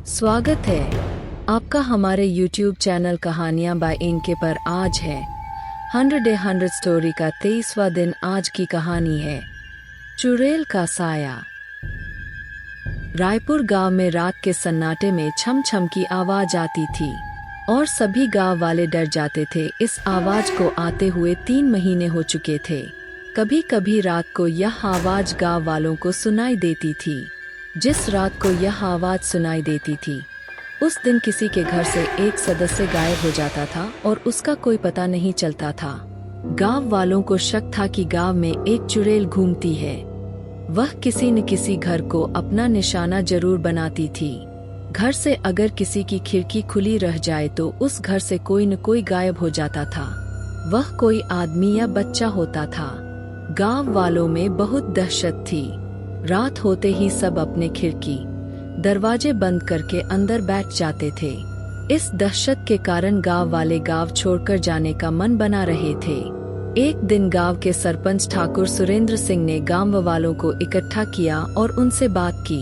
स्वागत है आपका हमारे YouTube चैनल कहानियां बाय इनके पर। आज है 100 स्टोरी का 23वां दिन। आज की कहानी है चुड़ैल का साया। रायपुर गांव में रात के सन्नाटे में छम छम की आवाज आती थी और सभी गांव वाले डर जाते थे। इस आवाज को आते हुए 3 महीने हो चुके थे। कभी कभी रात को यह आवाज गांव वालों को सुनाई देती थी। जिस रात को यह आवाज सुनाई देती थी उस दिन किसी के घर से एक सदस्य गायब हो जाता था और उसका कोई पता नहीं चलता था। गांव वालों को शक था कि गांव में एक चुड़ैल घूमती है। वह किसी न किसी घर को अपना निशाना जरूर बनाती थी। घर से अगर किसी की खिड़की खुली रह जाए तो उस घर से कोई न कोई गायब हो जाता था। वह कोई आदमी या बच्चा होता था। गांव वालों में बहुत दहशत थी। रात होते ही सब अपने खिड़की दरवाजे बंद करके अंदर बैठ जाते थे। इस दहशत के कारण गांव वाले गांव छोड़कर जाने का मन बना रहे थे। एक दिन गांव के सरपंच ठाकुर सुरेंद्र सिंह ने गांव वालों को इकट्ठा किया और उनसे बात की।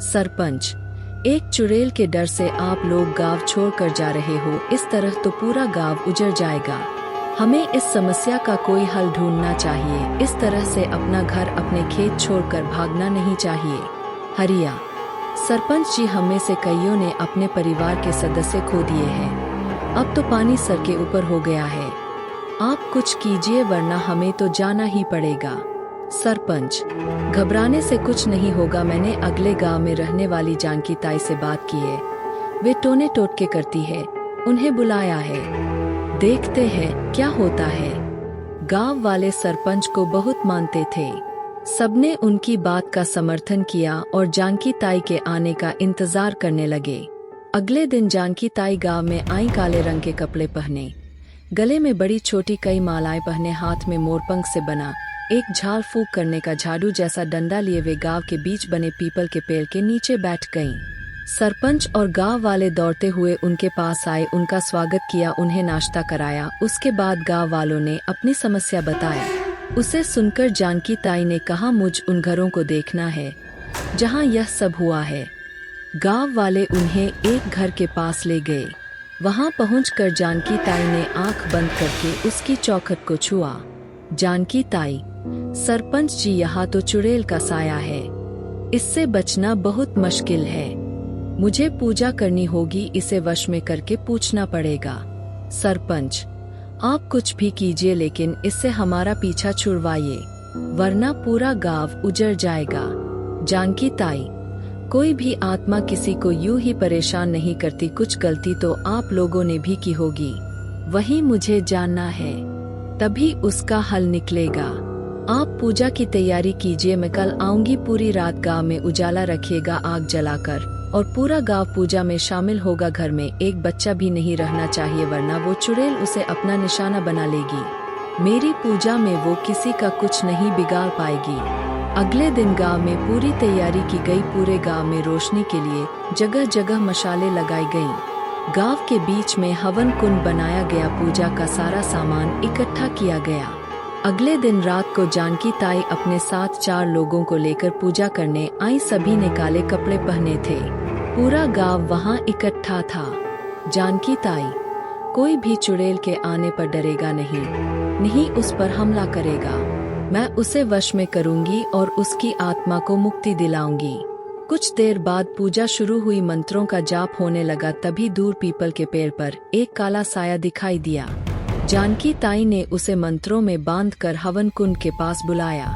सरपंच, एक चुड़ैल के डर से आप लोग गांव छोड़कर जा रहे हो। इस तरह तो पूरा गांव उजड़ जाएगा। हमें इस समस्या का कोई हल ढूंढना चाहिए। इस तरह से अपना घर अपने खेत छोड़कर भागना नहीं चाहिए। हरिया सरपंच जी, हम में से कईयों ने अपने परिवार के सदस्य खो दिए हैं। अब तो पानी सर के ऊपर हो गया है। आप कुछ कीजिए वरना हमें तो जाना ही पड़ेगा। सरपंच, घबराने से कुछ नहीं होगा। मैंने अगले गांव में रहने वाली जानकी ताई से बात की है। वे टोने टोटके करती है। उन्हें बुलाया है, देखते हैं क्या होता है। गांव वाले सरपंच को बहुत मानते थे। सबने उनकी बात का समर्थन किया और जानकी ताई के आने का इंतजार करने लगे। अगले दिन जानकी ताई गांव में आई। काले रंग के कपड़े पहने, गले में बड़ी छोटी कई मालाएं पहने, हाथ में मोरपंख से बना एक झाड़ फूंक करने का झाड़ू जैसा डंडा लिए वे गांव के बीच बने पीपल के पेड़ के नीचे बैठ गईं। सरपंच और गांव वाले दौड़ते हुए उनके पास आए, उनका स्वागत किया, उन्हें नाश्ता कराया। उसके बाद गांव वालों ने अपनी समस्या बताई। उसे सुनकर जानकी ताई ने कहा, मुझ उन घरों को देखना है जहां यह सब हुआ है। गांव वाले उन्हें एक घर के पास ले गए। वहां पहुंचकर जानकी ताई ने आंख बंद करके उसकी चौखट को छुआ। जानकी ताई, सरपंच जी, यहाँ तो चुड़ैल का साया है। इससे बचना बहुत मुश्किल है। मुझे पूजा करनी होगी, इसे वश में करके पूछना पड़ेगा। सरपंच, आप कुछ भी कीजिए लेकिन इससे हमारा पीछा छुड़वाइए वरना पूरा गांव उजड़ जाएगा। जानकी ताई, कोई भी आत्मा किसी को यूं ही परेशान नहीं करती। कुछ गलती तो आप लोगों ने भी की होगी, वही मुझे जानना है, तभी उसका हल निकलेगा। आप पूजा की तैयारी कीजिए, मैं कल आऊंगी। पूरी रात गांव में उजाला रखिएगा आग जलाकर, और पूरा गांव पूजा में शामिल होगा। घर में एक बच्चा भी नहीं रहना चाहिए वरना वो चुड़ैल उसे अपना निशाना बना लेगी। मेरी पूजा में वो किसी का कुछ नहीं बिगाड़ पाएगी। अगले दिन गांव में पूरी तैयारी की गई। पूरे गांव में रोशनी के लिए जगह जगह मशालें लगाई गईं। गांव के बीच में हवन कुंड बनाया गया। पूजा का सारा सामान इकट्ठा किया गया। अगले दिन रात को जानकी ताई अपने साथ 4 लोगों को लेकर पूजा करने आई। सभी ने काले कपड़े पहने थे। पूरा गांव वहां इकट्ठा था। जानकी ताई, कोई भी चुड़ैल के आने पर डरेगा नहीं, उस पर हमला करेगा। मैं उसे वश में करूंगी और उसकी आत्मा को मुक्ति दिलाऊंगी। कुछ देर बाद पूजा शुरू हुई। मंत्रों का जाप होने लगा। तभी दूर पीपल के पेड़ पर एक काला साया दिखाई दिया। जानकी ताई ने उसे मंत्रों में बांधकर हवन कुंड के पास बुलाया।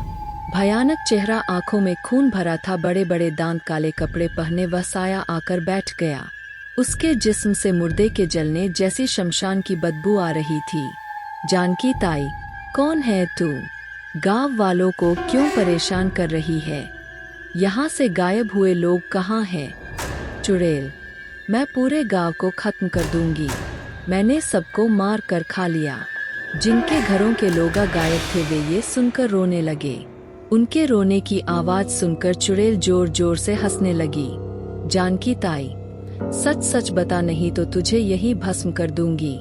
भयानक चेहरा, आंखों में खून भरा था, बड़े बड़े दांत, काले कपड़े पहने वह साया आकर बैठ गया। उसके जिस्म से मुर्दे के जलने जैसी शमशान की बदबू आ रही थी। जानकी ताई, कौन है तू? गांव वालों को क्यों परेशान कर रही है? यहाँ से गायब हुए लोग कहाँ हैं? चुड़ैल, मैं पूरे गांव को खत्म कर दूंगी। मैंने सबको मार कर खा लिया। जिनके घरों के लोग गायब थे वे ये सुनकर रोने लगे। उनके रोने की आवाज सुनकर चुड़ैल जोर जोर से हंसने लगी। जानकी ताई, सच सच बता, नहीं तो तुझे यही भस्म कर दूंगी।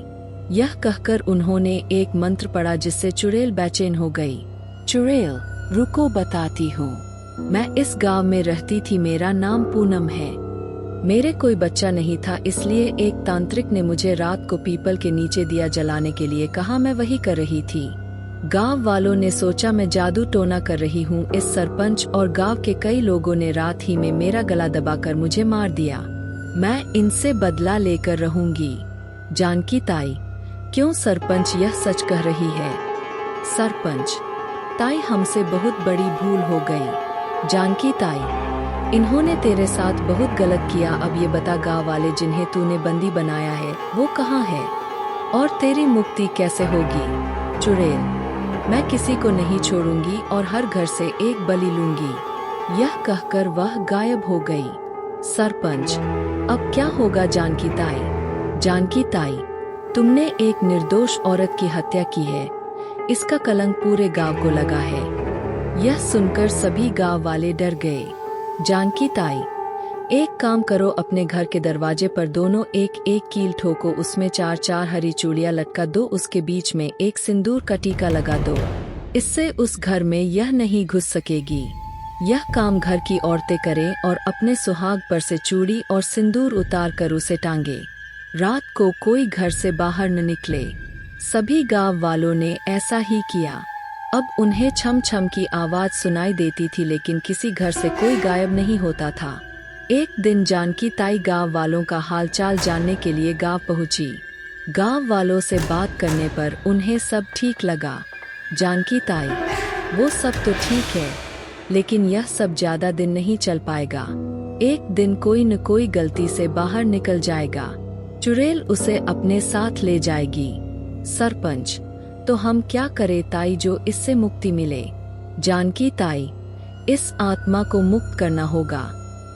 यह कहकर उन्होंने एक मंत्र पढ़ा जिससे चुड़ैल बेचैन हो गई। चुड़ैल, रुको बताती हूँ। मैं इस गांव में रहती थी। मेरा नाम पूनम है। मेरे कोई बच्चा नहीं था, इसलिए एक तांत्रिक ने मुझे रात को पीपल के नीचे दिया जलाने के लिए कहा। मैं वही कर रही थी। गांव वालों ने सोचा मैं जादू टोना कर रही हूँ। इस सरपंच और गांव के कई लोगों ने रात ही में मेरा गला दबाकर मुझे मार दिया। मैं इनसे बदला लेकर रहूंगी। जानकी ताई, क्यों सरपंच यह सच कह रही है? सरपंच ताई, हमसे बहुत बड़ी भूल हो गई। जानकी ताई, इन्होंने तेरे साथ बहुत गलत किया। अब ये बता, गांव वाले जिन्हें तूने बंदी बनाया है वो कहाँ है और तेरी मुक्ति कैसे होगी? चुड़ैल, मैं किसी को नहीं छोड़ूंगी और हर घर से एक बलि लूंगी। यह कहकर वह गायब हो गई। सरपंच, अब क्या होगा जानकी ताई? जानकी ताई, तुमने एक निर्दोष औरत की हत्या की है। इसका कलंक पूरे गांव को लगा है। यह सुनकर सभी गांव वाले डर गए। जानकी ताई, एक काम करो, अपने घर के दरवाजे पर दोनों एक एक कील ठोको, उसमें 4-4 हरी चूड़ियां लटका दो, उसके बीच में एक सिंदूर का टीका लगा दो। इससे उस घर में यह नहीं घुस सकेगी। यह काम घर की औरतें करें और अपने सुहाग पर से चूड़ी और सिंदूर उतार कर उसे टांगे। रात को कोई घर से बाहर न निकले। सभी गांव वालों ने ऐसा ही किया। अब उन्हें छम छम की आवाज सुनाई देती थी, लेकिन किसी घर से कोई गायब नहीं होता था। एक दिन जानकी ताई गांव वालों का हालचाल जानने के लिए गांव पहुंची। गांव वालों से बात करने पर उन्हें सब ठीक लगा। जानकी ताई, वो सब तो ठीक है, लेकिन यह सब ज्यादा दिन नहीं चल पाएगा। एक दिन कोई न कोई गलती से बाहर निकल जाएगा। चुड़ैल उसे अपने साथ ले जाएगी। सरपंच, तो हम क्या करें ताई जो इससे मुक्ति मिले? जानकी ताई, इस आत्मा को मुक्त करना होगा।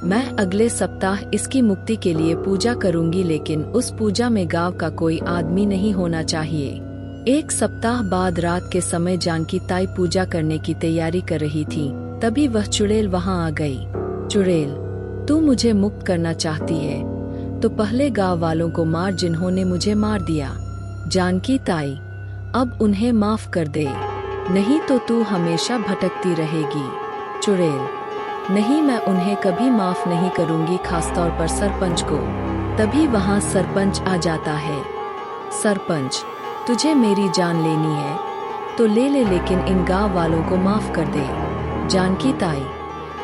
मैं अगले सप्ताह इसकी मुक्ति के लिए पूजा करूंगी, लेकिन उस पूजा में गांव का कोई आदमी नहीं होना चाहिए। एक सप्ताह बाद रात के समय जानकी ताई पूजा करने की तैयारी कर रही थी, तभी वह चुड़ैल वहां आ गई। चुड़ैल, तू मुझे मुक्त करना चाहती है तो पहले गांव वालों को मार जिन्होंने मुझे मार दिया। जानकी ताई, अब उन्हें माफ कर दे, नहीं तो तू हमेशा भटकती रहेगी। चुड़ैल, नहीं, मैं उन्हें कभी माफ नहीं करूंगी, खासतौर पर सरपंच को। तभी वहां सरपंच आ जाता है। सरपंच, तुझे मेरी जान लेनी है तो ले ले, लेकिन इन गांव वालों को माफ कर दे। जानकी ताई,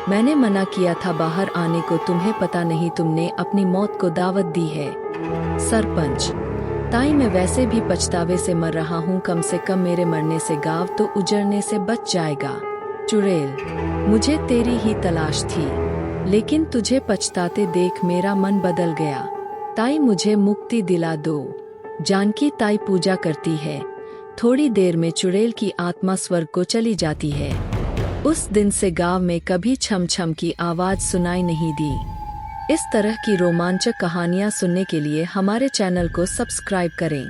मैंने मना किया था बाहर आने को, तुम्हें पता नहीं, तुमने अपनी मौत को दावत दी है। सरपंच ताई, मैं वैसे भी पछतावे से मर रहा हूँ, कम से कम मेरे मरने से गांव तो उजड़ने से बच जाएगा। चुड़ैल, मुझे तेरी ही तलाश थी, लेकिन तुझे पछताते देख मेरा मन बदल गया। ताई, मुझे मुक्ति दिला दो। जानकी ताई पूजा करती है। थोड़ी देर में चुड़ैल की आत्मा स्वर्ग को चली जाती है। उस दिन से गांव में कभी छम छम की आवाज सुनाई नहीं दी। इस तरह की रोमांचक कहानियां सुनने के लिए हमारे चैनल को सब्सक्राइब करें।